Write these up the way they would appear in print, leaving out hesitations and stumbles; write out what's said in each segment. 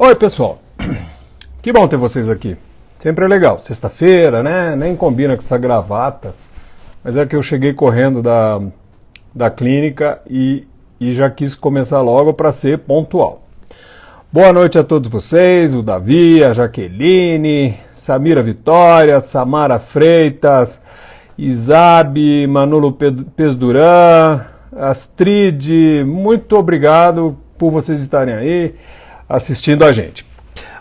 Oi pessoal, que bom ter vocês aqui, sempre é legal, sexta-feira, né, nem combina com essa gravata, mas é que eu cheguei correndo da clínica e já quis começar logo para ser pontual. Boa noite a todos vocês, o Davi, a Jaqueline, Samira Vitória, Samara Freitas, Isabe, Manolo Pesduran, Astrid, muito obrigado por vocês estarem aí assistindo a gente.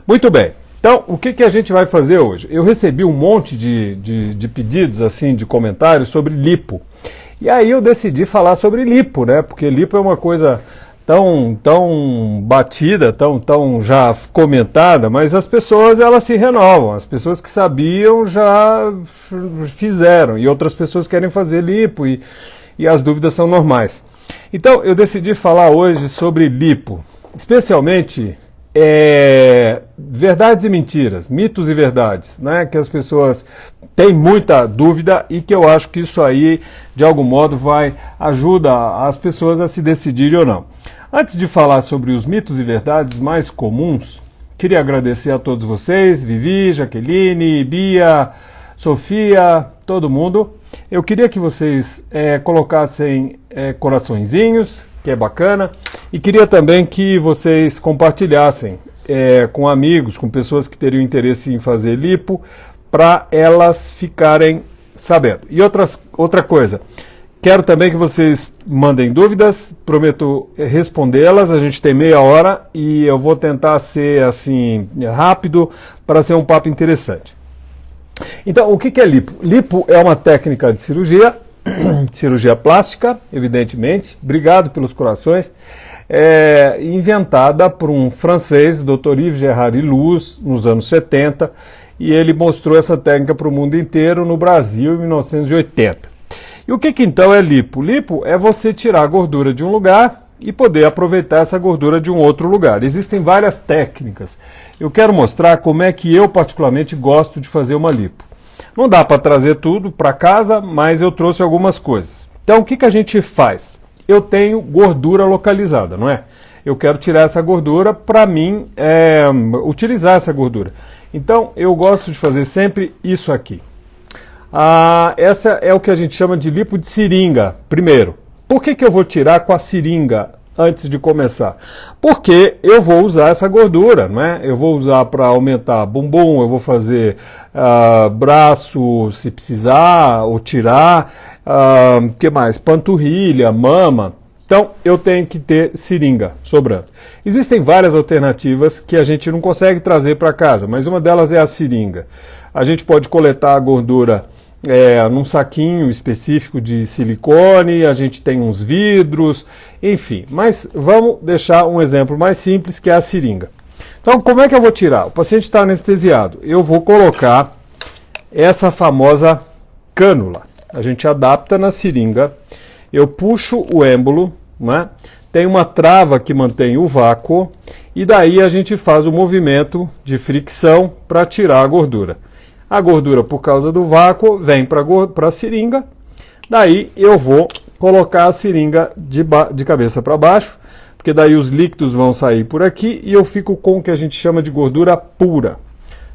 Muito bem, então o que a gente vai fazer hoje? Eu recebi um monte de pedidos, assim, de comentários sobre lipo. E aí eu decidi falar sobre lipo, né? Porque lipo é uma coisa tão batida, tão já comentada, mas as pessoas elas se renovam. As pessoas que sabiam já fizeram e outras pessoas querem fazer lipo e as dúvidas são normais. Então eu decidi falar hoje sobre lipo, especialmente verdades e mentiras, mitos e verdades, né? Que as pessoas têm muita dúvida e que eu acho que isso aí de algum modo ajuda as pessoas a se decidirem ou não. Antes de falar sobre os mitos e verdades mais comuns, queria agradecer a todos vocês, Vivi, Jaqueline, Bia, Sofia, todo mundo. Eu queria que vocês colocassem coraçõezinhos, que é bacana, e queria também que vocês compartilhassem com amigos, com pessoas que teriam interesse em fazer lipo, para elas ficarem sabendo. E outra coisa, quero também que vocês mandem dúvidas, prometo respondê-las, a gente tem meia hora e eu vou tentar ser assim rápido para ser um papo interessante. Então, o que é lipo? Lipo é uma técnica de cirurgia, cirurgia plástica, evidentemente, obrigado pelos corações, inventada por um francês, Dr. Yves Gerard Luz, nos anos 70, e ele mostrou essa técnica para o mundo inteiro, no Brasil, em 1980. E o que então é lipo? Lipo é você tirar a gordura de um lugar e poder aproveitar essa gordura de um outro lugar. Existem várias técnicas. Eu quero mostrar como é que eu particularmente gosto de fazer uma lipo. Não dá para trazer tudo para casa, mas eu trouxe algumas coisas. Então o que a gente faz? Eu tenho gordura localizada, não é? Eu quero tirar essa gordura para mim utilizar essa gordura. Então eu gosto de fazer sempre isso aqui. Essa é o que a gente chama de lipo de seringa, primeiro. Por que eu vou tirar com a seringa antes de começar? Porque eu vou usar essa gordura, não é? Eu vou usar para aumentar bumbum, eu vou fazer braço se precisar, ou tirar, que mais? Panturrilha, mama. Então eu tenho que ter seringa sobrando. Existem várias alternativas que a gente não consegue trazer para casa, mas uma delas é a seringa. A gente pode coletar a gordura num saquinho específico de silicone, a gente tem uns vidros, enfim. Mas vamos deixar um exemplo mais simples, que é a seringa. Então, como é que eu vou tirar? O paciente está anestesiado. Eu vou colocar essa famosa cânula. A gente adapta na seringa, eu puxo o êmbolo, né? Tem uma trava que mantém o vácuo, e daí a gente faz o movimento de fricção para tirar a gordura. A gordura, por causa do vácuo, vem para a seringa. Daí eu vou colocar a seringa de cabeça para baixo, porque daí os líquidos vão sair por aqui e eu fico com o que a gente chama de gordura pura.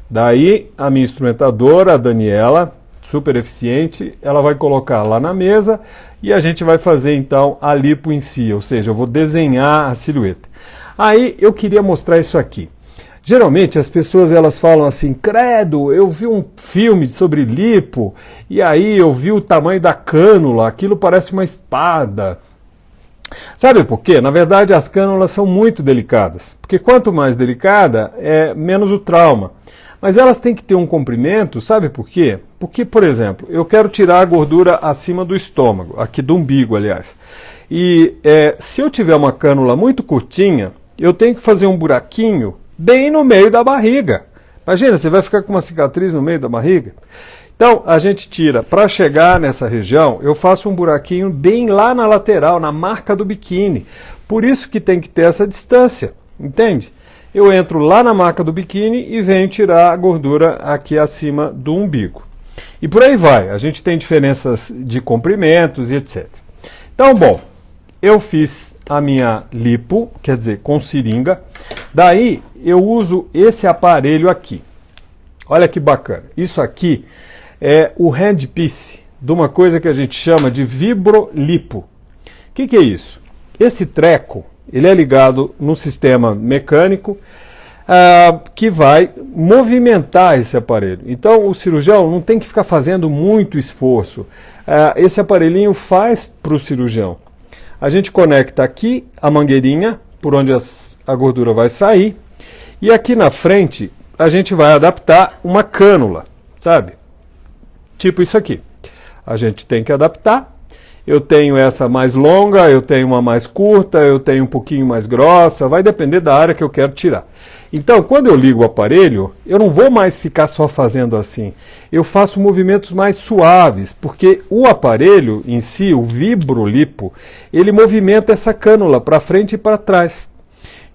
Daí a minha instrumentadora, a Daniela, super eficiente, ela vai colocar lá na mesa e a gente vai fazer então a lipo em si, ou seja, eu vou desenhar a silhueta. Aí eu queria mostrar isso aqui. Geralmente as pessoas elas falam assim, credo, eu vi um filme sobre lipo e aí eu vi o tamanho da cânula, aquilo parece uma espada. Sabe por quê? Na verdade as cânulas são muito delicadas, porque quanto mais delicada, menos o trauma. Mas elas têm que ter um comprimento, sabe por quê? Porque, por exemplo, eu quero tirar a gordura acima do estômago, aqui do umbigo, aliás. E se eu tiver uma cânula muito curtinha, eu tenho que fazer um buraquinho bem no meio da barriga. Imagina, você vai ficar com uma cicatriz no meio da barriga? Então, a gente tira, para chegar nessa região, eu faço um buraquinho bem lá na lateral, na marca do biquíni. Por isso que tem que ter essa distância, entende? Eu entro lá na marca do biquíni e venho tirar a gordura aqui acima do umbigo. E por aí vai, a gente tem diferenças de comprimentos e etc. Então, bom, eu fiz a minha lipo, quer dizer, com seringa. Daí eu uso esse aparelho aqui. Olha que bacana. Isso aqui é o handpiece de uma coisa que a gente chama de vibrolipo. O que é isso? Esse treco, ele é ligado num sistema mecânico que vai movimentar esse aparelho. Então o cirurgião não tem que ficar fazendo muito esforço. Esse aparelhinho faz para o cirurgião. A gente conecta aqui a mangueirinha, por onde a gordura vai sair, e aqui na frente a gente vai adaptar uma cânula, sabe? Tipo isso aqui. A gente tem que adaptar. Eu tenho essa mais longa, eu tenho uma mais curta, eu tenho um pouquinho mais grossa, vai depender da área que eu quero tirar. Então, quando eu ligo o aparelho, eu não vou mais ficar só fazendo assim. Eu faço movimentos mais suaves, porque o aparelho em si, o vibrolipo, ele movimenta essa cânula para frente e para trás.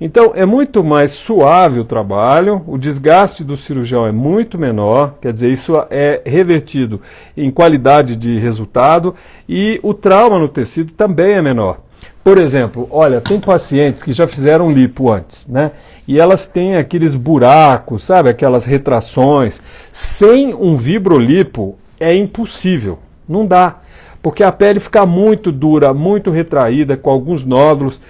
Então, é muito mais suave o trabalho, o desgaste do cirurgião é muito menor, quer dizer, isso é revertido em qualidade de resultado e o trauma no tecido também é menor. Por exemplo, olha, tem pacientes que já fizeram lipo antes, né? E elas têm aqueles buracos, sabe? Aquelas retrações. Sem um vibrolipo é impossível, não dá. Porque a pele fica muito dura, muito retraída, com alguns nódulos.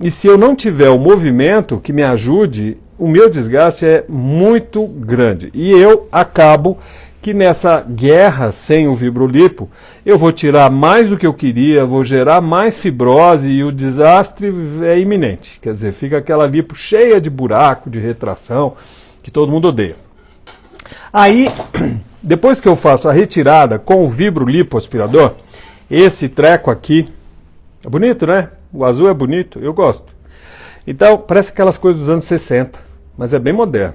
E se eu não tiver o movimento que me ajude, o meu desgaste é muito grande. E eu acabo que nessa guerra sem o vibrolipo, eu vou tirar mais do que eu queria, vou gerar mais fibrose e o desastre é iminente. Quer dizer, fica aquela lipo cheia de buraco, de retração, que todo mundo odeia. Aí, depois que eu faço a retirada com o vibrolipo aspirador, esse treco aqui, é bonito, né? O azul é bonito, eu gosto. Então, parece aquelas coisas dos anos 60, mas é bem moderno.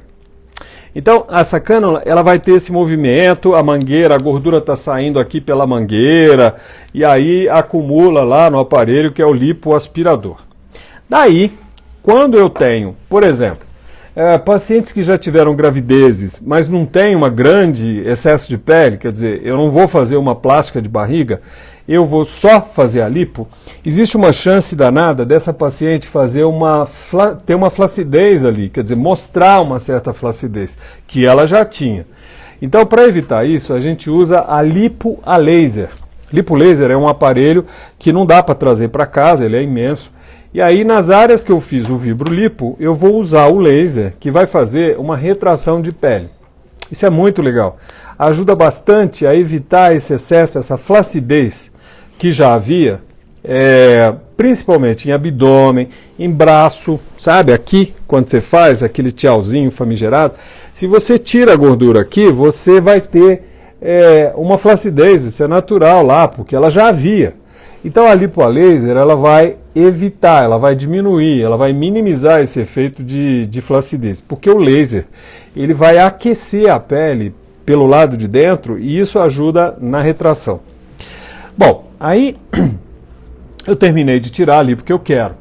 Então, essa cânula, ela vai ter esse movimento, a mangueira, a gordura está saindo aqui pela mangueira, e aí acumula lá no aparelho que é o lipoaspirador. Daí, quando eu tenho, por exemplo, pacientes que já tiveram gravidezes, mas não tem uma grande excesso de pele, quer dizer, eu não vou fazer uma plástica de barriga, eu vou só fazer a lipo, existe uma chance danada dessa paciente ter uma flacidez ali, quer dizer, mostrar uma certa flacidez, que ela já tinha. Então, para evitar isso, a gente usa a lipo a laser. Lipo laser é um aparelho que não dá para trazer para casa, ele é imenso. E aí, nas áreas que eu fiz o vibrolipo, eu vou usar o laser, que vai fazer uma retração de pele. Isso é muito legal. Ajuda bastante a evitar esse excesso, essa flacidez que já havia, principalmente em abdômen, em braço, sabe? Aqui, quando você faz aquele tchauzinho famigerado, se você tira a gordura aqui, você vai ter uma flacidez, isso é natural lá, porque ela já havia. Então a lipo a laser, ela vai evitar, ela vai diminuir, ela vai minimizar esse efeito de flacidez, porque o laser, ele vai aquecer a pele pelo lado de dentro e isso ajuda na retração. Bom, aí eu terminei de tirar a lipo que eu quero.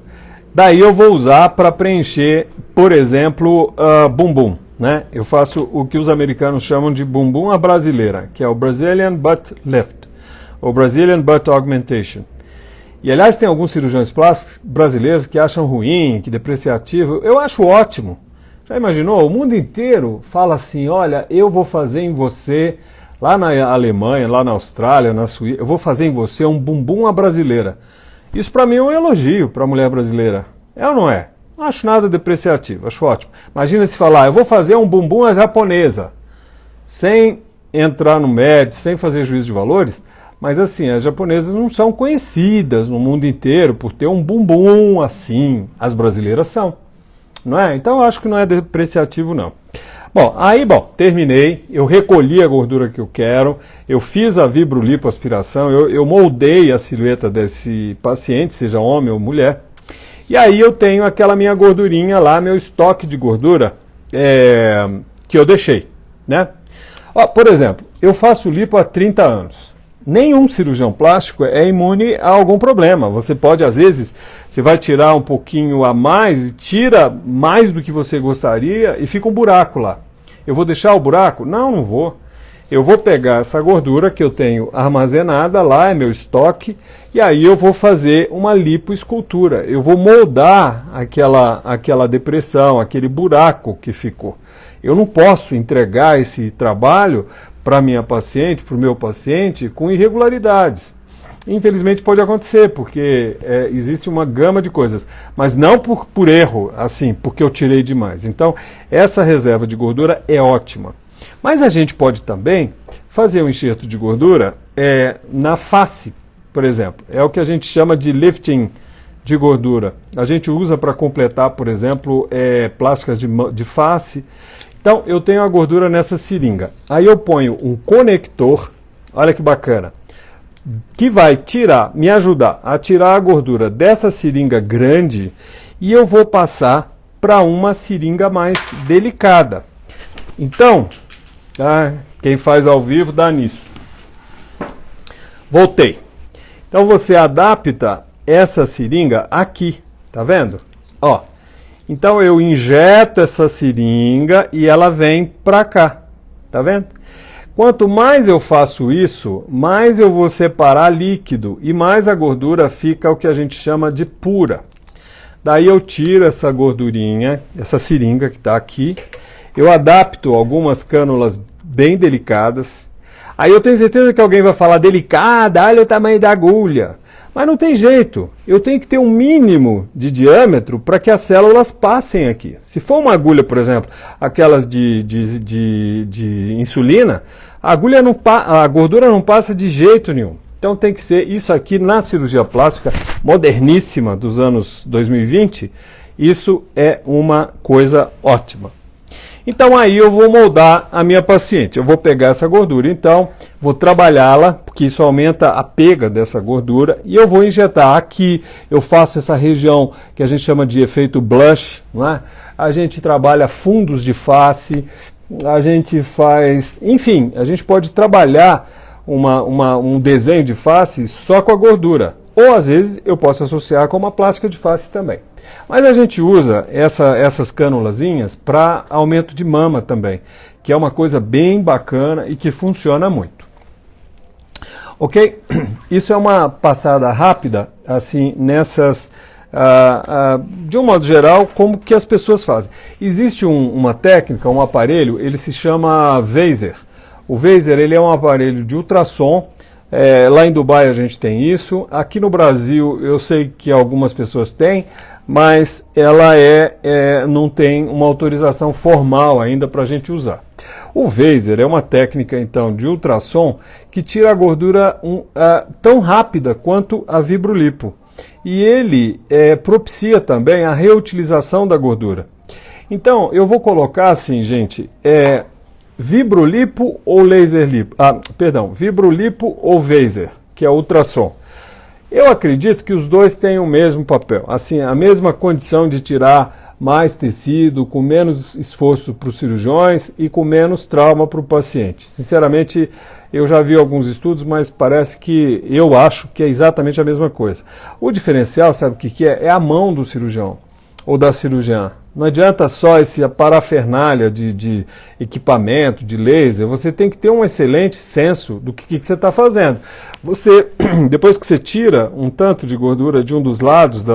Daí eu vou usar para preencher, por exemplo, bumbum, né? Eu faço o que os americanos chamam de bumbum à brasileira, que é o Brazilian Butt Lift, ou Brazilian Butt Augmentation. E aliás tem alguns cirurgiões plásticos brasileiros que acham ruim, que depreciativo. Eu acho ótimo. Já imaginou? O mundo inteiro fala assim, olha, eu vou fazer em você, lá na Alemanha, lá na Austrália, na Suíça, eu vou fazer em você um bumbum à brasileira. Isso para mim é um elogio para a mulher brasileira. É ou não é? Não acho nada depreciativo, acho ótimo. Imagina se falar, eu vou fazer um bumbum à japonesa, sem entrar no médico, sem fazer juízo de valores, mas assim, as japonesas não são conhecidas no mundo inteiro por ter um bumbum assim, as brasileiras são. Não é? Então eu acho que não é depreciativo não. Bom, terminei, eu recolhi a gordura que eu quero, eu fiz a vibrolipo aspiração, eu moldei a silhueta desse paciente, seja homem ou mulher, e aí eu tenho aquela minha gordurinha lá, meu estoque de gordura que eu deixei, né? Ó, por exemplo, eu faço lipo há 30 anos. Nenhum cirurgião plástico é imune a algum problema. Você pode, às vezes, você vai tirar um pouquinho a mais, tira mais do que você gostaria e fica um buraco lá. Eu vou deixar o buraco? Não, não vou. eu vou pegar essa gordura que eu tenho armazenada lá, é meu estoque, e aí eu vou fazer uma lipoescultura. Eu vou moldar aquela depressão, aquele buraco que ficou. Eu não posso entregar esse trabalho para minha paciente, para o meu paciente, com irregularidades. Infelizmente pode acontecer, porque existe uma gama de coisas, mas não por erro, assim, porque eu tirei demais. Então, essa reserva de gordura é ótima. Mas a gente pode também fazer um enxerto de gordura na face, por exemplo. É o que a gente chama de lifting de gordura. A gente usa para completar, por exemplo, plásticas de face. Então, eu tenho a gordura nessa seringa. Aí eu ponho um conector, olha que bacana, que vai me ajudar a tirar a gordura dessa seringa grande e eu vou passar para uma seringa mais delicada. Então, quem faz ao vivo dá nisso. Voltei. Então você adapta essa seringa aqui, tá vendo? Ó. Então eu injeto essa seringa e ela vem para cá, tá vendo? Quanto mais eu faço isso, mais eu vou separar líquido e mais a gordura fica o que a gente chama de pura. Daí eu tiro essa gordurinha, essa seringa que está aqui, eu adapto algumas cânulas bem delicadas. Aí eu tenho certeza que alguém vai falar delicada, olha o tamanho da agulha. Mas não tem jeito, eu tenho que ter um mínimo de diâmetro para que as células passem aqui. Se for uma agulha, por exemplo, aquelas de insulina, a gordura não passa de jeito nenhum. Então tem que ser isso aqui na cirurgia plástica moderníssima dos anos 2020, isso é uma coisa ótima. Então aí eu vou moldar a minha paciente. Eu vou pegar essa gordura, então, vou trabalhá-la, porque isso aumenta a pega dessa gordura, e eu vou injetar aqui, eu faço essa região que a gente chama de efeito blush, não é? A gente trabalha fundos de face, a gente faz, enfim, a gente pode trabalhar um desenho de face só com a gordura. Ou às vezes eu posso associar com uma plástica de face também. Mas a gente usa essas cânulazinhas para aumento de mama também, que é uma coisa bem bacana e que funciona muito. Ok? Isso é uma passada rápida, assim, nessas, de um modo geral, como que as pessoas fazem. Existe uma técnica, um aparelho, ele se chama Vaser. O Vaser, ele é um aparelho de ultrassom. Lá em Dubai a gente tem isso. Aqui no Brasil eu sei que algumas pessoas têm, mas ela não tem uma autorização formal ainda para a gente usar. O Vaser é uma técnica então de ultrassom que tira a gordura tão rápida quanto a Vibrolipo. E ele propicia também a reutilização da gordura. Então eu vou colocar assim, gente, Vibrolipo ou laser lipo? Vibrolipo ou Vaser, que é ultrassom. Eu acredito que os dois têm o mesmo papel, assim, a mesma condição de tirar mais tecido, com menos esforço para os cirurgiões e com menos trauma para o paciente. Sinceramente, eu já vi alguns estudos, mas parece que eu acho que é exatamente a mesma coisa. O diferencial, sabe o que é? É a mão do cirurgião ou da cirurgiã. Não adianta só essa parafernália de equipamento, de laser, você tem que ter um excelente senso do que você está fazendo. Você, depois que você tira um tanto de gordura de um dos lados,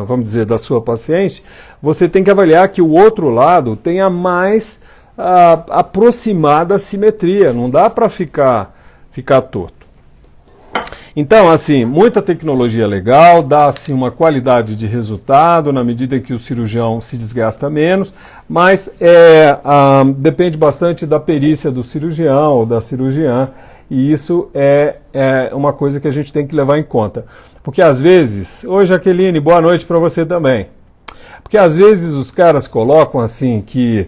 vamos dizer, da sua paciente, você tem que avaliar que o outro lado tenha mais aproximada simetria, não dá para ficar torto. Então, assim, muita tecnologia legal, dá assim, uma qualidade de resultado na medida em que o cirurgião se desgasta menos, mas depende bastante da perícia do cirurgião ou da cirurgiã, e isso é uma coisa que a gente tem que levar em conta. Porque às vezes, oi Jaqueline, boa noite para você também. Porque às vezes os caras colocam assim que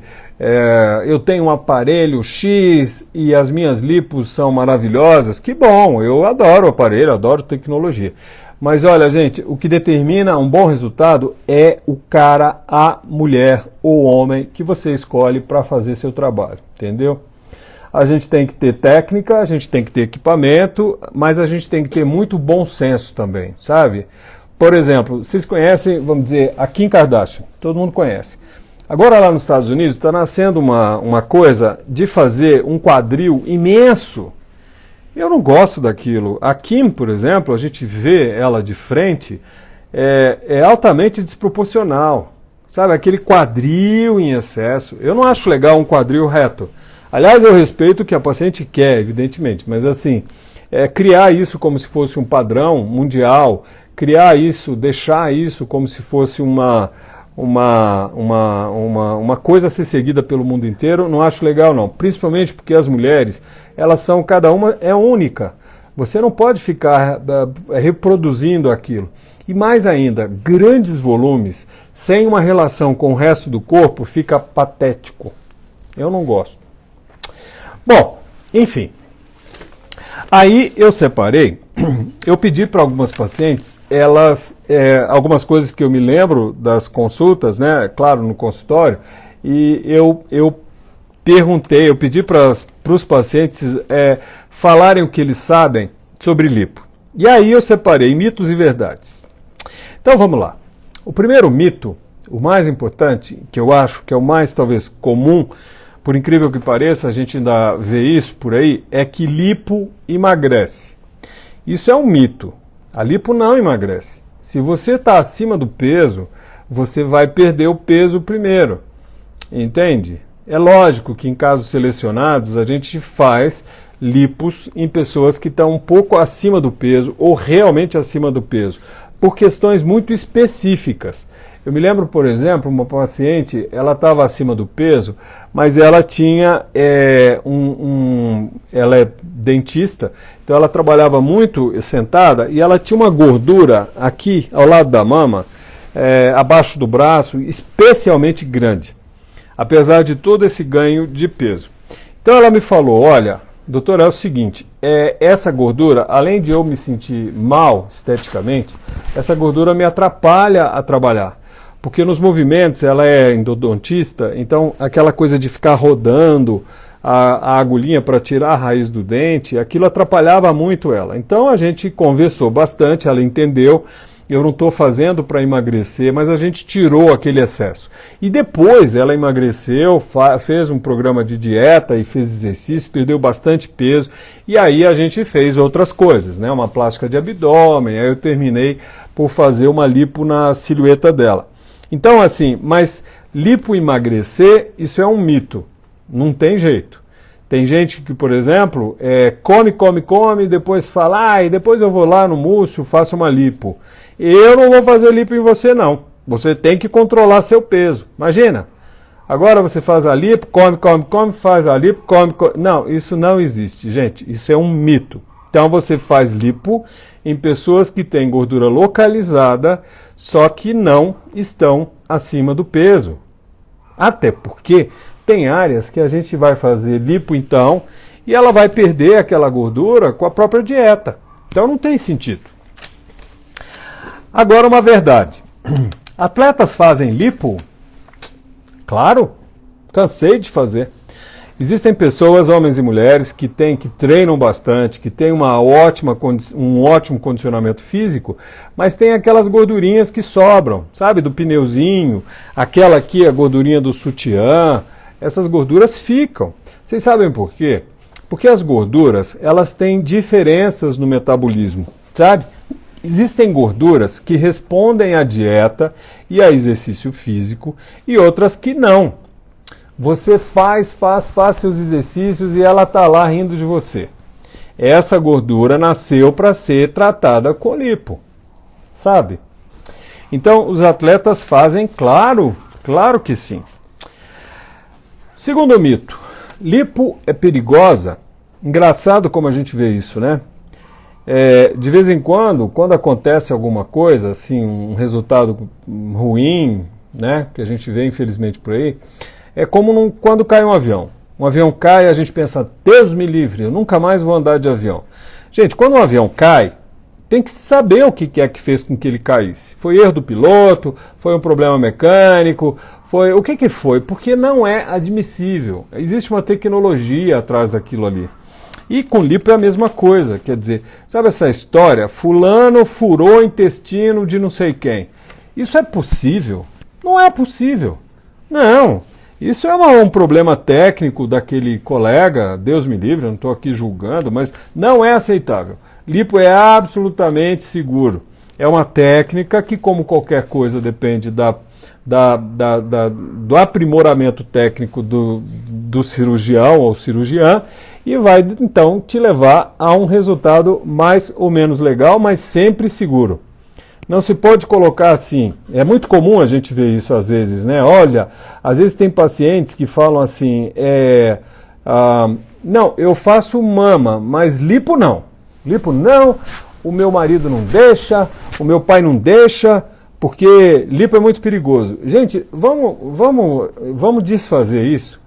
eu tenho um aparelho X e as minhas lipos são maravilhosas. Que bom, eu adoro o aparelho, adoro tecnologia. Mas olha, gente, o que determina um bom resultado é o cara, a mulher ou homem que você escolhe para fazer seu trabalho, entendeu? A gente tem que ter técnica, a gente tem que ter equipamento, mas a gente tem que ter muito bom senso também, sabe? Por exemplo, vocês conhecem, vamos dizer, a Kim Kardashian, todo mundo conhece. Agora lá nos Estados Unidos está nascendo uma coisa de fazer um quadril imenso. Eu não gosto daquilo. A Kim, por exemplo, a gente vê ela de frente, é altamente desproporcional. Sabe, aquele quadril em excesso. Eu não acho legal um quadril reto. Aliás, eu respeito o que a paciente quer, evidentemente, mas assim, criar isso como se fosse um padrão mundial, criar isso, deixar isso como se fosse uma coisa a ser seguida pelo mundo inteiro, não acho legal não. Principalmente porque as mulheres, elas são, cada uma é única. Você não pode ficar reproduzindo aquilo. E mais ainda, grandes volumes, sem uma relação com o resto do corpo, fica patético. Eu não gosto. Bom, enfim. Aí eu separei, eu pedi para algumas pacientes, algumas coisas que eu me lembro das consultas, né, claro, no consultório, e eu perguntei, eu pedi para os pacientes falarem o que eles sabem sobre lipo. E aí eu separei mitos e verdades. Então vamos lá. O primeiro mito, o mais importante, que eu acho que é o mais talvez comum, por incrível que pareça, a gente ainda vê isso por aí, é que lipo emagrece. Isso é um mito. A lipo não emagrece. Se você está acima do peso, você vai perder o peso primeiro. Entende? É lógico que em casos selecionados a gente faz lipos em pessoas que estão um pouco acima do peso ou realmente acima do peso, por questões muito específicas. Eu me lembro, por exemplo, uma paciente, ela estava acima do peso, mas ela tinha ela é dentista, então ela trabalhava muito sentada e ela tinha uma gordura aqui ao lado da mama, abaixo do braço, especialmente grande, apesar de todo esse ganho de peso. Então ela me falou, olha, doutor, é o seguinte, essa gordura, além de eu me sentir mal esteticamente, essa gordura me atrapalha a trabalhar. Porque nos movimentos, ela é endodontista, então aquela coisa de ficar rodando a agulhinha para tirar a raiz do dente, aquilo atrapalhava muito ela. Então a gente conversou bastante, ela entendeu, eu não estou fazendo para emagrecer, mas a gente tirou aquele excesso. E depois ela emagreceu, fez um programa de dieta e fez exercício, perdeu bastante peso, e aí a gente fez outras coisas, né? Uma plástica de abdômen, aí eu terminei por fazer uma lipo na silhueta dela. Então, assim, mas lipo emagrecer, isso é um mito. Não tem jeito. Tem gente que, por exemplo, come, depois fala, e depois eu vou lá no Múcio, faço uma lipo. Eu não vou fazer lipo em você, não. Você tem que controlar seu peso. Imagina. Agora você faz a lipo, come, faz a lipo, come. Não, isso não existe, gente. Isso é um mito. Então você faz lipo em pessoas que têm gordura localizada, só que não estão acima do peso. Até porque tem áreas que a gente vai fazer lipo então, e ela vai perder aquela gordura com a própria dieta. Então não tem sentido. Agora uma verdade. Atletas fazem lipo? Claro, cansei de fazer. Existem pessoas, homens e mulheres, que treinam bastante, que têm um ótimo condicionamento físico, mas tem aquelas gordurinhas que sobram, sabe? Do pneuzinho, aquela aqui, a gordurinha do sutiã, essas gorduras ficam. Vocês sabem por quê? Porque as gorduras, elas têm diferenças no metabolismo, sabe? Existem gorduras que respondem à dieta e a exercício físico e outras que não. Você faz seus exercícios e ela está lá rindo de você. Essa gordura nasceu para ser tratada com lipo, sabe? Então, os atletas fazem, claro que sim. Segundo mito, lipo é perigosa. Engraçado como a gente vê isso, né? De vez em quando acontece alguma coisa, assim, um resultado ruim, né? Que a gente vê infelizmente por aí, é como quando cai um avião. Um avião cai e a gente pensa, Deus me livre, eu nunca mais vou andar de avião. Gente, quando um avião cai, tem que saber o que é que fez com que ele caísse. Foi erro do piloto, foi um problema mecânico, o que foi? Porque não é admissível. Existe uma tecnologia atrás daquilo ali. E com lipo é a mesma coisa, quer dizer, sabe essa história? Fulano furou o intestino de não sei quem. Isso é possível? Não é possível. Não, isso é um problema técnico daquele colega, Deus me livre, eu não estou aqui julgando, mas não é aceitável. Lipo é absolutamente seguro. É uma técnica que, como qualquer coisa, depende do aprimoramento técnico do cirurgião ou cirurgiã e vai, então, te levar a um resultado mais ou menos legal, mas sempre seguro. Não se pode colocar assim. É muito comum a gente ver isso às vezes, né? Olha, às vezes tem pacientes que falam assim, não, eu faço mama, mas lipo não. Lipo não, o meu marido não deixa, o meu pai não deixa, porque lipo é muito perigoso. Gente, vamos desfazer isso?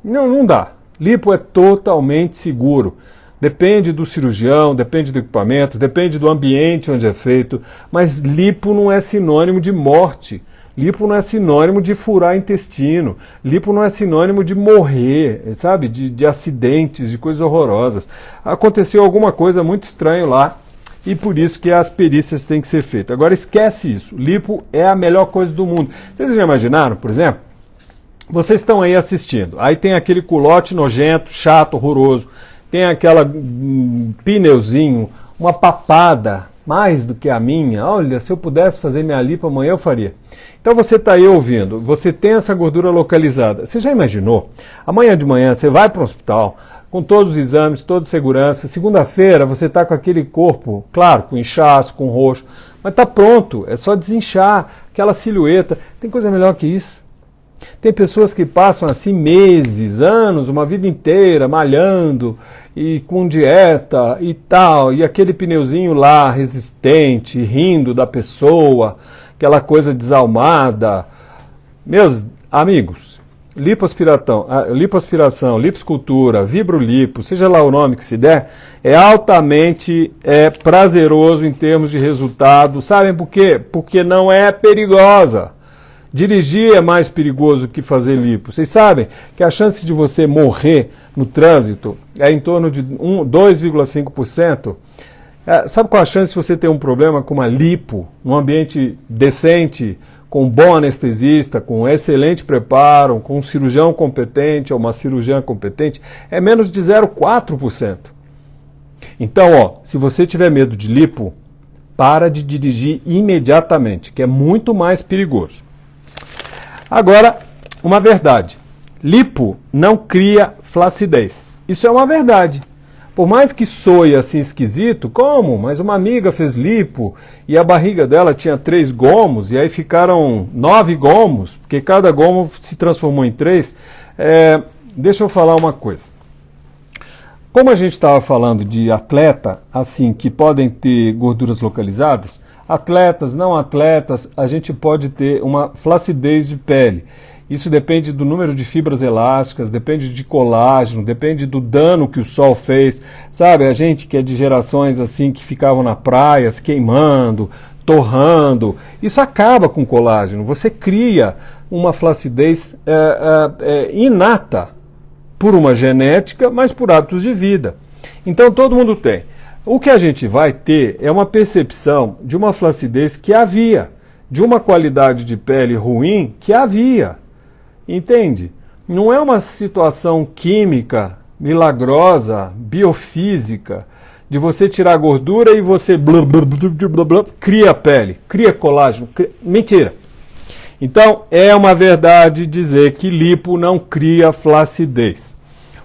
Não, não dá. Lipo é totalmente seguro. Depende do cirurgião, depende do equipamento, depende do ambiente onde é feito, mas lipo não é sinônimo de morte. Lipo não é sinônimo de furar intestino. Lipo não é sinônimo de morrer, sabe? De acidentes, de coisas horrorosas. Aconteceu alguma coisa muito estranha lá e por isso que as perícias têm que ser feitas. Agora esquece isso. Lipo é a melhor coisa do mundo. Vocês já imaginaram, por exemplo? Vocês estão aí assistindo. Aí tem aquele culote nojento, chato, horroroso. Tem aquela pneuzinho, uma papada, mais do que a minha. Olha, se eu pudesse fazer minha lipo amanhã eu faria. Então você está aí ouvindo, você tem essa gordura localizada. Você já imaginou? Amanhã de manhã você vai para o hospital, com todos os exames, toda segurança. Segunda-feira você está com aquele corpo, claro, com inchaço, com roxo, mas está pronto, é só desinchar aquela silhueta. Tem coisa melhor que isso? Tem pessoas que passam assim meses, anos, uma vida inteira malhando e com dieta e tal, e aquele pneuzinho lá resistente, rindo da pessoa, aquela coisa desalmada. Meus amigos, lipoaspiração, lipoescultura, vibrolipo, seja lá o nome que se der, é altamente prazeroso em termos de resultado. Sabem por quê? Porque não é perigosa. Dirigir é mais perigoso que fazer lipo. Vocês sabem que a chance de você morrer no trânsito é em torno de 2,5%. Sabe qual a chance de você ter um problema com uma lipo, num ambiente decente, com um bom anestesista, com excelente preparo, com um cirurgião competente ou uma cirurgiã competente? É menos de 0,4%. Então, se você tiver medo de lipo, para de dirigir imediatamente, que é muito mais perigoso. Agora, uma verdade. Lipo não cria flacidez. Isso é uma verdade. Por mais que soe assim esquisito, como? Mas uma amiga fez lipo e a barriga dela tinha 3 gomos e aí ficaram 9 gomos, porque cada gomo se transformou em 3. Deixa eu falar uma coisa. Como a gente estava falando de atleta, assim, que podem ter gorduras localizadas, atletas, não atletas, a gente pode ter uma flacidez de pele. Isso depende do número de fibras elásticas, depende de colágeno, depende do dano que o sol fez. Sabe, a gente que é de gerações assim que ficavam na praia se queimando, torrando, isso acaba com o colágeno. Você cria uma flacidez inata por uma genética, mas por hábitos de vida. Então todo mundo tem. O que a gente vai ter é uma percepção de uma flacidez que havia, de uma qualidade de pele ruim que havia. Entende? Não é uma situação química, milagrosa, biofísica, de você tirar a gordura e você cria pele, cria colágeno. Mentira. Então, é uma verdade dizer que lipo não cria flacidez.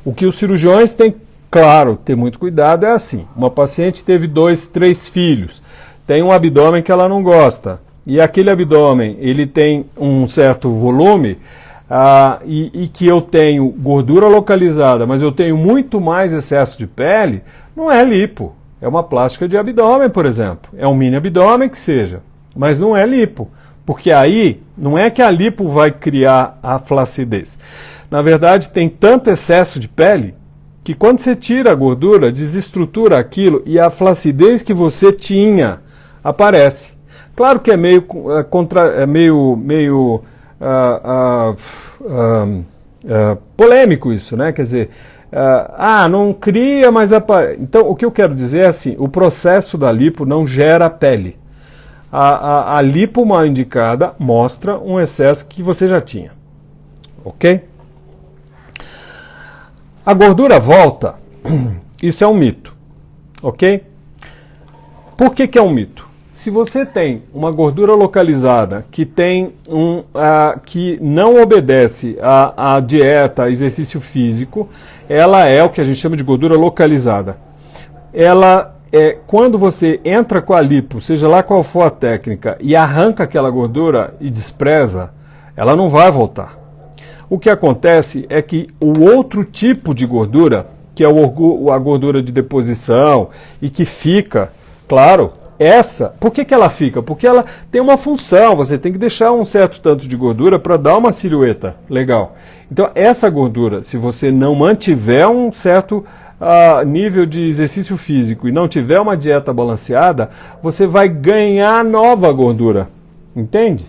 O que os cirurgiões têm claro, ter muito cuidado é assim. Uma paciente teve 2, 3 filhos, tem um abdômen que ela não gosta, e aquele abdômen ele tem um certo volume e que eu tenho gordura localizada, mas eu tenho muito mais excesso de pele, não é lipo. É uma plástica de abdômen, por exemplo. É um mini abdômen que seja, mas não é lipo. Porque aí não é que a lipo vai criar a flacidez. Na verdade, tem tanto excesso de pele que quando você tira a gordura, desestrutura aquilo e a flacidez que você tinha aparece. Claro que é meio polêmico isso, né? Quer dizer, não cria, mas aparece. Então, o que eu quero dizer é assim, o processo da lipo não gera pele. A lipo mal indicada mostra um excesso que você já tinha. ok? A gordura volta, isso é um mito, ok? Por que é um mito? Se você tem uma gordura localizada que que não obedece à dieta, a exercício físico, ela é o que a gente chama de gordura localizada. Quando você entra com a lipo, seja lá qual for a técnica, e arranca aquela gordura e despreza, ela não vai voltar. O que acontece é que o outro tipo de gordura, que é a gordura de deposição e que fica, claro, por que ela fica? Porque ela tem uma função, você tem que deixar um certo tanto de gordura para dar uma silhueta legal. Então essa gordura, se você não mantiver um certo nível de exercício físico e não tiver uma dieta balanceada, você vai ganhar nova gordura, entende?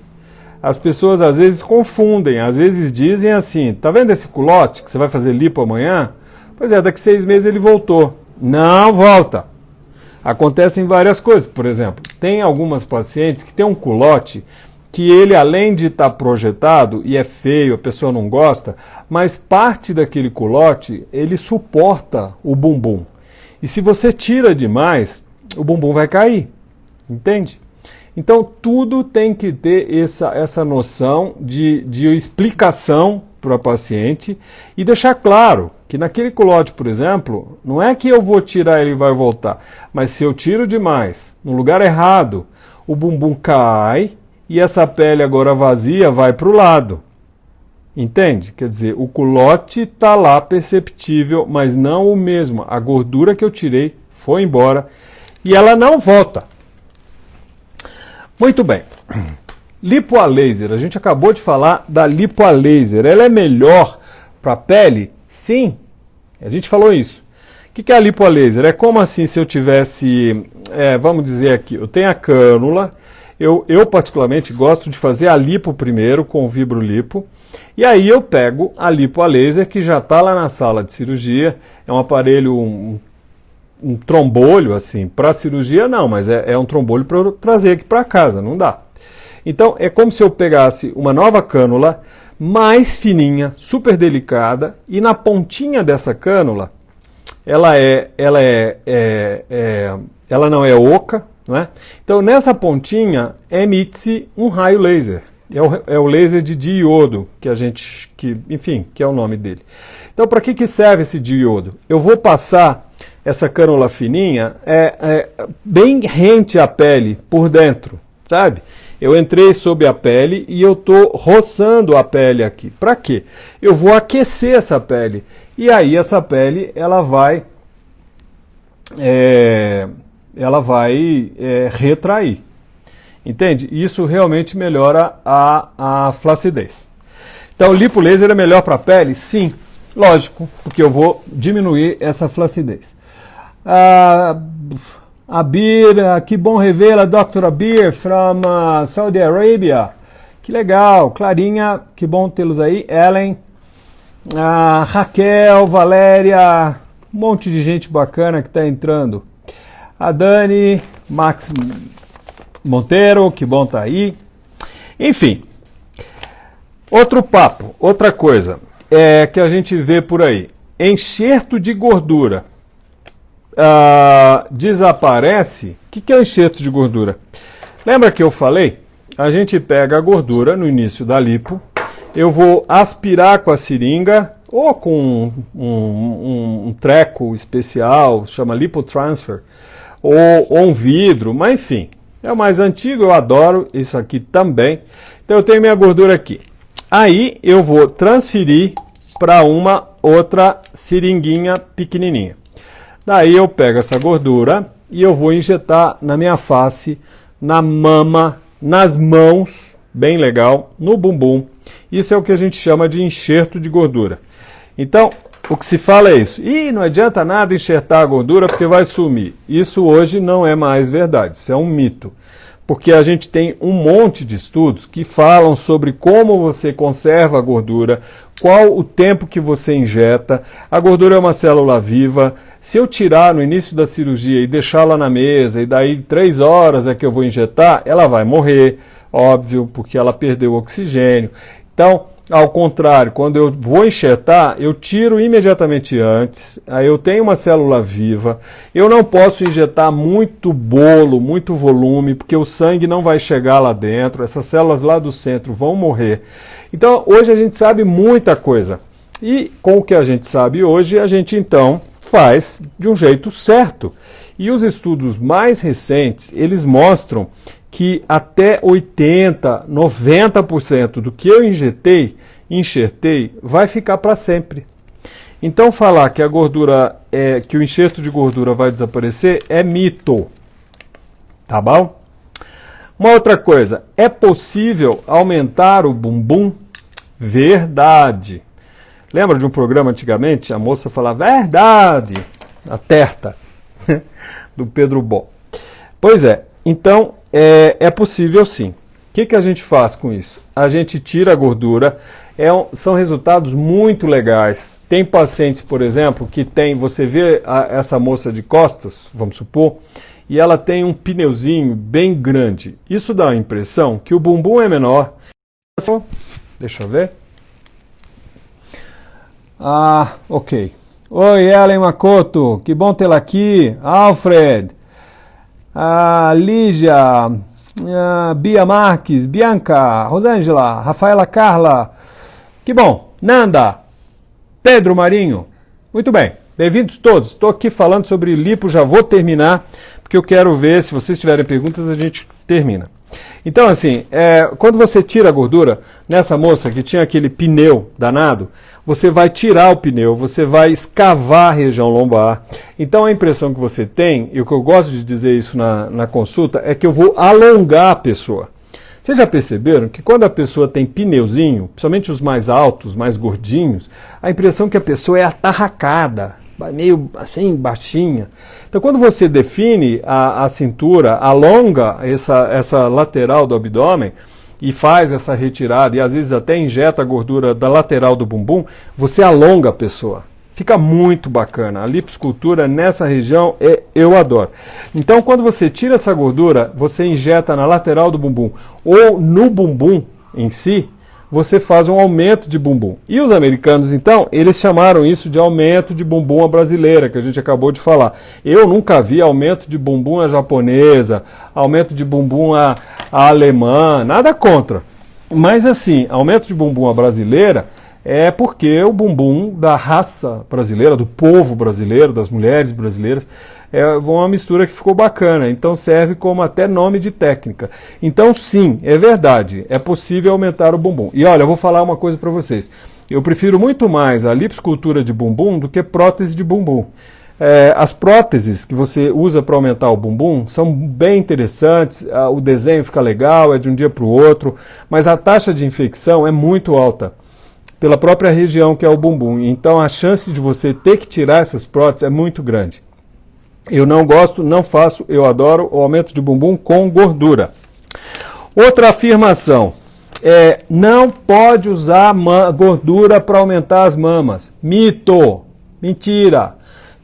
As pessoas às vezes confundem, às vezes dizem assim, tá vendo esse culote que você vai fazer lipo amanhã? Pois é, daqui 6 meses ele voltou. Não volta. Acontecem várias coisas, por exemplo, tem algumas pacientes que tem um culote que ele, além de estar projetado e é feio, a pessoa não gosta, mas parte daquele culote, ele suporta o bumbum. E se você tira demais, o bumbum vai cair, entende? Então tudo tem que ter essa noção de explicação para o paciente e deixar claro que naquele culote, por exemplo, não é que eu vou tirar ele e vai voltar, mas se eu tiro demais, no lugar errado, o bumbum cai e essa pele agora vazia vai para o lado. Entende? Quer dizer, o culote está lá perceptível, mas não o mesmo. A gordura que eu tirei foi embora e ela não volta. Muito bem. Lipo a laser. A gente acabou de falar da lipo a laser. Ela é melhor para a pele? Sim. A gente falou isso. O que é a lipo a laser? É como assim se eu tivesse, vamos dizer aqui, eu tenho a cânula, eu particularmente gosto de fazer a lipo primeiro com o VibroLipo, e aí eu pego a lipo a laser que já está lá na sala de cirurgia, é um aparelho, um trombolho assim, para cirurgia não, mas é um trombolho para eu trazer aqui para casa, não dá. Então é como se eu pegasse uma nova cânula, mais fininha, super delicada, e na pontinha dessa cânula, ela não é oca, não é? Então nessa pontinha emite-se um raio laser. É o laser de diodo, enfim, que é o nome dele. Então para que serve esse diodo? Eu vou passar essa cânula fininha bem rente à pele por dentro, sabe? Eu entrei sob a pele e eu estou roçando a pele aqui. Para quê? Eu vou aquecer essa pele. E aí essa pele ela vai retrair. Entende? Isso realmente melhora a flacidez. Então, o lipo laser é melhor para a pele? Sim, lógico, porque eu vou diminuir essa flacidez. Abir, que bom revê-la, Dr. Abir, from Saudi Arabia. Que legal. Clarinha, que bom tê-los aí. Ellen, Raquel, Valéria, um monte de gente bacana que está entrando. A Dani, Max Monteiro, que bom tá aí. Enfim, outro papo, outra coisa que a gente vê por aí. Enxerto de gordura. Desaparece. O que é enxerto de gordura? Lembra que eu falei? A gente pega a gordura no início da lipo, eu vou aspirar com a seringa ou com um treco especial, chama lipotransfer, ou um vidro, mas enfim, é o mais antigo, eu adoro isso aqui também. Então eu tenho minha gordura aqui. Aí eu vou transferir para uma outra seringuinha pequenininha. Daí eu pego essa gordura e eu vou injetar na minha face, na mama, nas mãos, bem legal, no bumbum. Isso é o que a gente chama de enxerto de gordura. Então, o que se fala é isso. Não adianta nada enxertar a gordura porque vai sumir. Isso hoje não é mais verdade, isso é um mito. Porque a gente tem um monte de estudos que falam sobre como você conserva a gordura, qual o tempo que você injeta. A gordura é uma célula viva. Se eu tirar no início da cirurgia e deixá-la na mesa, e daí 3 horas é que eu vou injetar, ela vai morrer, óbvio, porque ela perdeu o oxigênio. Então, ao contrário, quando eu vou enxertar, eu tiro imediatamente antes, aí eu tenho uma célula viva, eu não posso injetar muito bolo, muito volume, porque o sangue não vai chegar lá dentro, essas células lá do centro vão morrer. Então, hoje a gente sabe muita coisa. E com o que a gente sabe hoje, a gente então faz de um jeito certo. E os estudos mais recentes, eles mostram que até 80%, 90% do que eu enxertei, vai ficar para sempre. Então falar que a gordura que o enxerto de gordura vai desaparecer é mito. Tá bom? Uma outra coisa, é possível aumentar o bumbum? Verdade. Lembra de um programa antigamente? A moça falava, verdade, a terta, do Pedro Bó. Pois é, então é possível sim. O que a gente faz com isso? A gente tira a gordura, são resultados muito legais. Tem pacientes, por exemplo, que tem, você vê essa moça de costas, vamos supor, e ela tem um pneuzinho bem grande. Isso dá a impressão que o bumbum é menor. Deixa eu ver. Ah, ok. Oi, Ellen Makoto, que bom tê-la aqui. Alfred, Lígia, Bia Marques, Bianca, Rosângela, Rafaela Carla. Que bom. Nanda, Pedro Marinho. Muito bem, bem-vindos todos. Estou aqui falando sobre lipo, já vou terminar, porque eu quero ver, se vocês tiverem perguntas, a gente termina. Então, assim, quando você tira a gordura, nessa moça que tinha aquele pneu danado, você vai tirar o pneu, você vai escavar a região lombar. Então, a impressão que você tem, e o que eu gosto de dizer isso na consulta, é que eu vou alongar a pessoa. Vocês já perceberam que quando a pessoa tem pneuzinho, principalmente os mais altos, mais gordinhos, a impressão é que a pessoa é atarracada, meio assim, baixinha. Então, quando você define a cintura, alonga essa lateral do abdômen e faz essa retirada, e às vezes até injeta a gordura da lateral do bumbum, você alonga a pessoa. Fica muito bacana. A lipoescultura nessa região eu adoro. Então, quando você tira essa gordura, você injeta na lateral do bumbum ou no bumbum em si, você faz um aumento de bumbum. E os americanos, então, eles chamaram isso de aumento de bumbum à brasileira, que a gente acabou de falar. Eu nunca vi aumento de bumbum à japonesa, aumento de bumbum à alemã, nada contra. Mas assim, aumento de bumbum à brasileira é porque o bumbum da raça brasileira, do povo brasileiro, das mulheres brasileiras, é uma mistura que ficou bacana, então serve como até nome de técnica. Então sim, é verdade, é possível aumentar o bumbum. E olha, eu vou falar uma coisa para vocês, eu prefiro muito mais a lipoescultura de bumbum do que prótese de bumbum. As próteses que você usa para aumentar o bumbum são bem interessantes, o desenho fica legal, é de um dia para o outro, mas a taxa de infecção é muito alta pela própria região que é o bumbum. Então a chance de você ter que tirar essas próteses é muito grande. Eu não gosto, não faço, eu adoro o aumento de bumbum com gordura. Outra afirmação, não pode usar gordura para aumentar as mamas. Mito, mentira.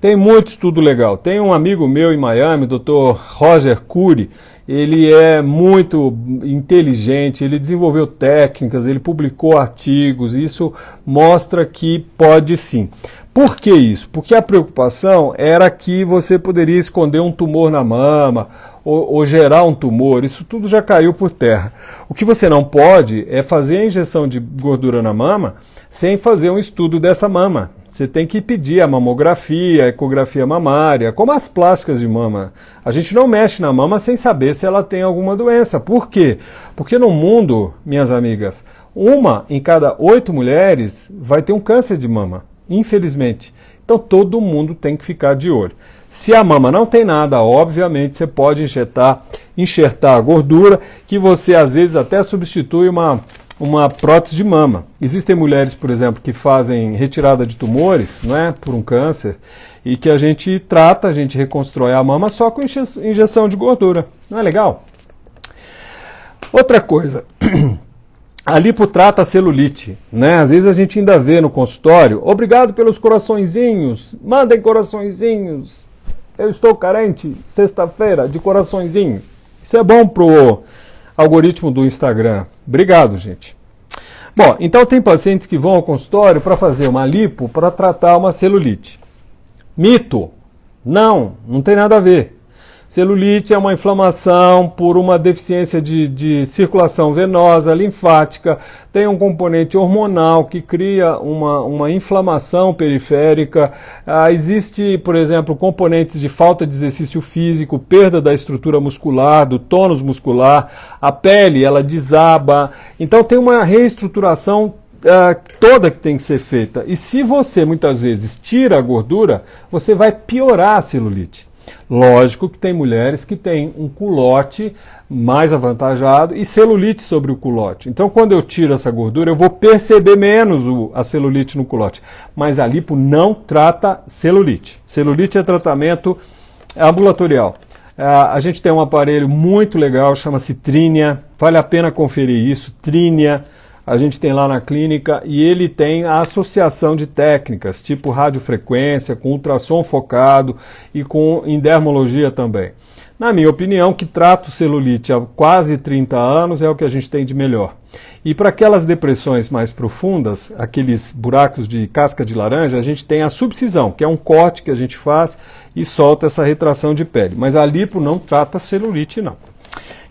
Tem muito estudo legal. Tem um amigo meu em Miami, o Dr. Roger Curry, ele é muito inteligente, ele desenvolveu técnicas, ele publicou artigos, e isso mostra que pode sim. Por que isso? Porque a preocupação era que você poderia esconder um tumor na mama ou gerar um tumor, isso tudo já caiu por terra. O que você não pode é fazer a injeção de gordura na mama sem fazer um estudo dessa mama. Você tem que pedir a mamografia, a ecografia mamária, como as plásticas de mama. A gente não mexe na mama sem saber se ela tem alguma doença. Por quê? Porque no mundo, minhas amigas, 1 em cada 8 mulheres vai ter um câncer de mama, infelizmente. Então todo mundo tem que ficar de olho. Se a mama não tem nada, obviamente você pode enxertar a gordura, que você às vezes até substitui uma prótese de mama. Existem mulheres, por exemplo, que fazem retirada de tumores, não é, por um câncer, e que a gente trata, a gente reconstrói a mama só com injeção de gordura. Não é legal? Outra coisa, a lipo trata a celulite, né? Às vezes a gente ainda vê no consultório, obrigado pelos coraçõezinhos, mandem coraçõezinhos, eu estou carente, sexta-feira, de coraçõezinhos. Isso é bom pro algoritmo do Instagram. Obrigado, gente. Bom, então tem pacientes que vão ao consultório para fazer uma lipo para tratar uma celulite. Mito? Não, não tem nada a ver. Celulite é uma inflamação por uma deficiência de circulação venosa, linfática, tem um componente hormonal que cria uma inflamação periférica. Existe, por exemplo, componentes de falta de exercício físico, perda da estrutura muscular, do tônus muscular, a pele ela desaba. Então tem uma reestruturação toda que tem que ser feita. E se você muitas vezes tira a gordura, você vai piorar a celulite. Lógico que tem mulheres que têm um culote mais avantajado e celulite sobre o culote. Então, quando eu tiro essa gordura, eu vou perceber menos a celulite no culote. Mas a lipo não trata celulite. Celulite é tratamento ambulatorial. A gente tem um aparelho muito legal, chama-se Trínia. Vale a pena conferir isso, Trínia. A gente tem lá na clínica e ele tem a associação de técnicas, tipo radiofrequência, com ultrassom focado e com endermologia também. Na minha opinião, que trato celulite há quase 30 anos é o que a gente tem de melhor. E para aquelas depressões mais profundas, aqueles buracos de casca de laranja, a gente tem a subcisão, que é um corte que a gente faz e solta essa retração de pele. Mas a lipo não trata celulite, não.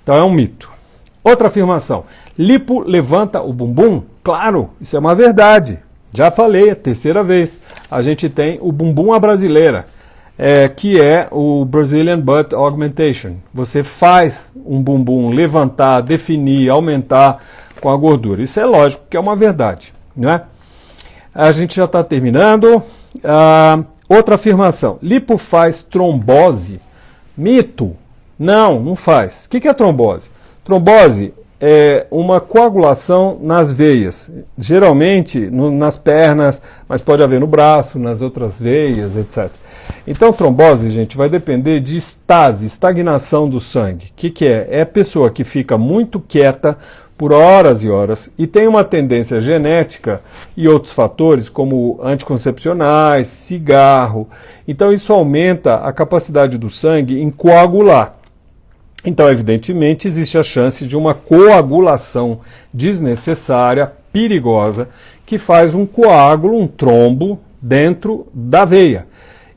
Então é um mito. Outra afirmação, lipo levanta o bumbum? Claro, isso é uma verdade. Já falei, a terceira vez. A gente tem o bumbum à brasileira, que é o Brazilian Butt Augmentation. Você faz um bumbum levantar, definir, aumentar com a gordura. Isso é lógico que é uma verdade, não é? A gente já está terminando. Outra afirmação, lipo faz trombose? Mito? Não, não faz. O que é trombose? Trombose é uma coagulação nas veias, geralmente nas pernas, mas pode haver no braço, nas outras veias, etc. Então, trombose, gente, vai depender de estase, estagnação do sangue. O que é? É a pessoa que fica muito quieta por horas e horas e tem uma tendência genética e outros fatores, como anticoncepcionais, cigarro. Então, isso aumenta a capacidade do sangue em coagular. Então, evidentemente, existe a chance de uma coagulação desnecessária, perigosa, que faz um coágulo, um trombo, dentro da veia.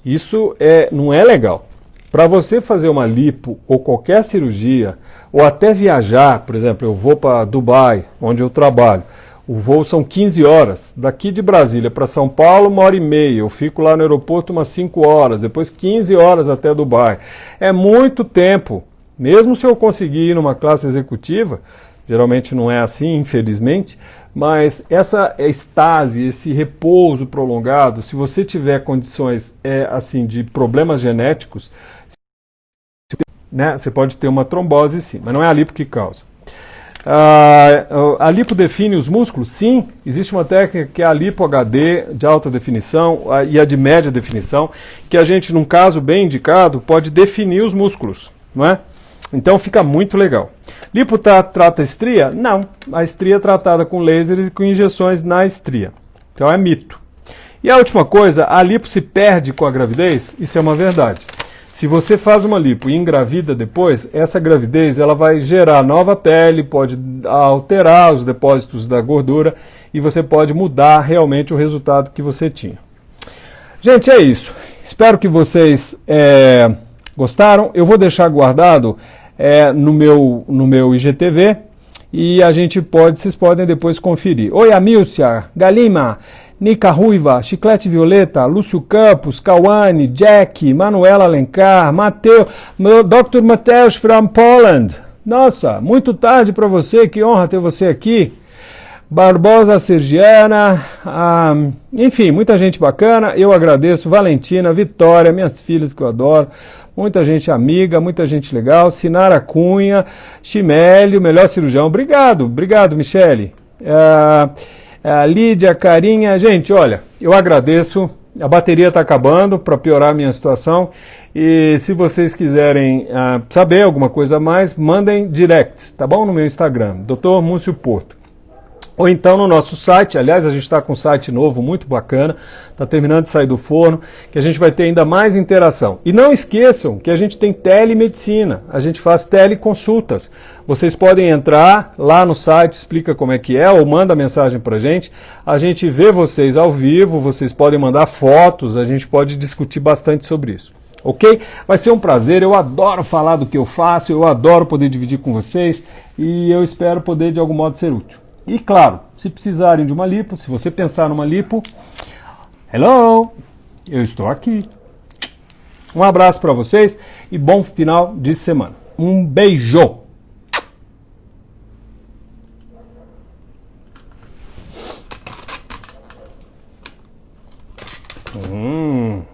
Isso não é legal. Para você fazer uma lipo ou qualquer cirurgia, ou até viajar, por exemplo, eu vou para Dubai, onde eu trabalho, o voo são 15 horas, daqui de Brasília para São Paulo, 1h30, eu fico lá no aeroporto umas 5 horas, depois 15 horas até Dubai. É muito tempo. Mesmo se eu conseguir ir numa classe executiva, geralmente não é assim, infelizmente, mas essa estase, esse repouso prolongado, se você tiver condições assim de problemas genéticos, né, você pode ter uma trombose sim, mas não é a lipo que causa. A lipo define os músculos? Sim, existe uma técnica que é a lipo HD de alta definição e a de média definição, que a gente, num caso bem indicado, pode definir os músculos, não é? Então fica muito legal. Lipo trata estria? Não. A estria é tratada com laser e com injeções na estria. Então é mito. E a última coisa, a lipo se perde com a gravidez? Isso é uma verdade. Se você faz uma lipo e engravida depois, essa gravidez ela vai gerar nova pele, pode alterar os depósitos da gordura e você pode mudar realmente o resultado que você tinha. Gente, é isso. Espero que vocês gostaram. Eu vou deixar guardado no meu IGTV e vocês podem depois conferir. Oi, Amilcia, Galima, Nica Ruiva, Chiclete Violeta, Lúcio Campos, Cauane, Jack, Manuela Alencar, Mateu, Dr. Mateus from Poland. Nossa, muito tarde para você, que honra ter você aqui. Barbosa Sergiana, enfim, muita gente bacana, eu agradeço, Valentina, Vitória, minhas filhas que eu adoro, muita gente amiga, muita gente legal, Sinara Cunha, Chimélio, melhor cirurgião, obrigado, Michele, Lídia, Carinha, gente, olha, eu agradeço, a bateria está acabando para piorar a minha situação e se vocês quiserem saber alguma coisa a mais, mandem directs, tá bom? No meu Instagram, Dr. Múcio Porto. Ou então no nosso site, aliás, a gente está com um site novo, muito bacana, está terminando de sair do forno, que a gente vai ter ainda mais interação. E não esqueçam que a gente tem telemedicina, a gente faz teleconsultas. Vocês podem entrar lá no site, explica como é que é, ou manda mensagem para a gente vê vocês ao vivo, vocês podem mandar fotos, a gente pode discutir bastante sobre isso. Ok? Vai ser um prazer, eu adoro falar do que eu faço, eu adoro poder dividir com vocês e eu espero poder de algum modo ser útil. E claro, se precisarem de uma lipo, se você pensar numa lipo, hello, eu estou aqui. Um abraço para vocês e bom final de semana. Um beijo!